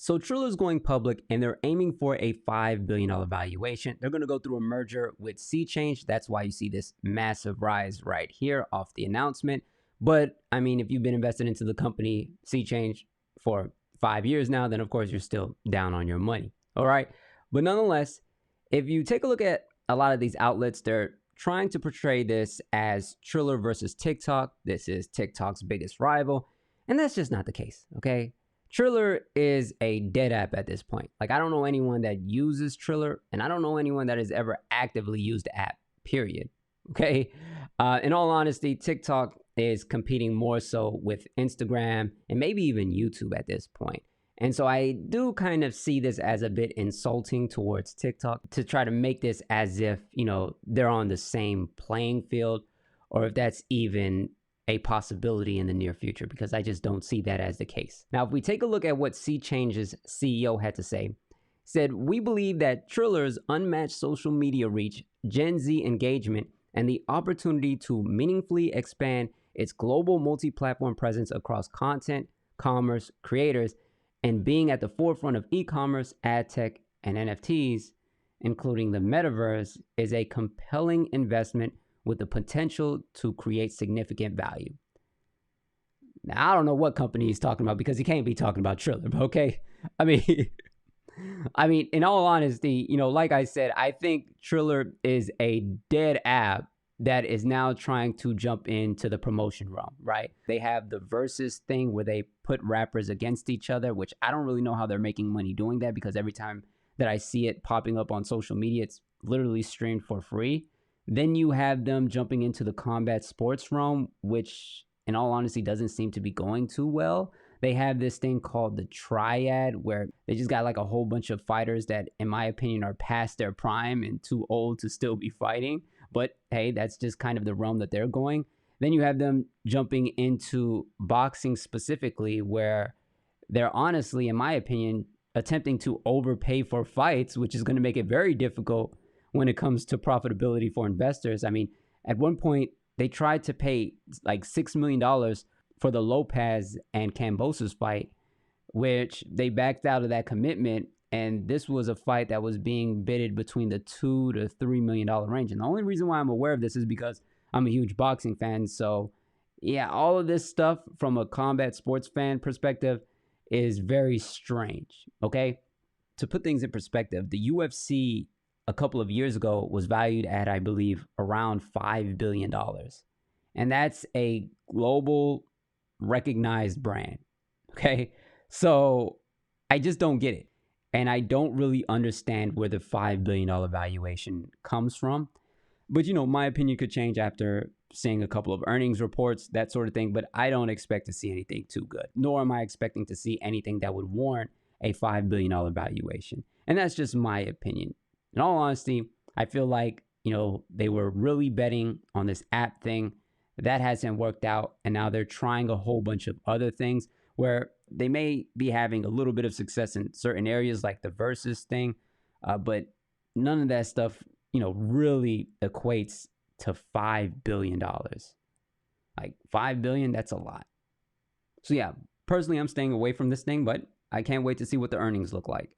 So Triller's going public and they're aiming for a $5 billion valuation. They're going to go through a merger with SeaChange. That's why you see this massive rise right here off the announcement. But I mean, if you've been invested into the company SeaChange for 5 years now, then of course you're still down on your money. All right. But nonetheless, if you take a look at a lot of these outlets, they're trying to portray this as Triller versus TikTok. This is TikTok's biggest rival. And that's just not the case. Okay. Triller is a dead app at this point. Like, I don't know anyone that uses Triller, and I don't know anyone that has ever actively used the app, period. Okay. In all honesty, TikTok is competing more so with Instagram and maybe even YouTube at this point. And so I do kind of see this as a bit insulting towards TikTok to try to make this as if, you know, they're on the same playing field, or if that's even a possibility in the near future, because I just don't see that as the case. Now, if we take a look at what SeaChange's CEO had to say, said, "We believe that Triller's unmatched social media reach, Gen Z engagement, and the opportunity to meaningfully expand its global multi-platform presence across content, commerce, creators, and being at the forefront of e-commerce, ad tech, and NFTs, including the metaverse, is a compelling investment with the potential to create significant value." Now, I don't know what company he's talking about, because he can't be talking about Triller, okay? I mean, in all honesty, you know, like I said, I think Triller is a dead app that is now trying to jump into the promotion realm, right? They have the versus thing where they put rappers against each other, which I don't really know how they're making money doing that, because every time that I see it popping up on social media, it's literally streamed for free. Then you have them jumping into the combat sports realm, which in all honesty doesn't seem to be going too well. They have this thing called the Triad, where they just got like a whole bunch of fighters that, in my opinion, are past their prime and too old to still be fighting. But hey, that's just kind of the realm that they're going. Then you have them jumping into boxing specifically, where they're honestly, in my opinion, attempting to overpay for fights, which is going to make it very difficult when it comes to profitability for investors. I mean, at one point, they tried to pay like $6 million for the Lopez and Kambosos fight, which they backed out of that commitment. And this was a fight that was being bidded between the $2 to $3 million range. And the only reason why I'm aware of this is because I'm a huge boxing fan. So yeah, all of this stuff from a combat sports fan perspective is very strange. Okay. To put things in perspective, the UFC a couple of years ago was valued at, I believe, around $5 billion. And that's a global recognized brand. Okay. So I just don't get it. And I don't really understand where the $5 billion valuation comes from. But, you know, my opinion could change after seeing a couple of earnings reports, that sort of thing. But I don't expect to see anything too good, nor am I expecting to see anything that would warrant a $5 billion valuation. And that's just my opinion. In all honesty, I feel like, you know, they were really betting on this app thing. That hasn't worked out. And now they're trying a whole bunch of other things where they may be having a little bit of success in certain areas, like the versus thing. But none of that stuff, you know, really equates to $5 billion. Like $5 billion, that's a lot. So yeah, personally, I'm staying away from this thing, but I can't wait to see what the earnings look like.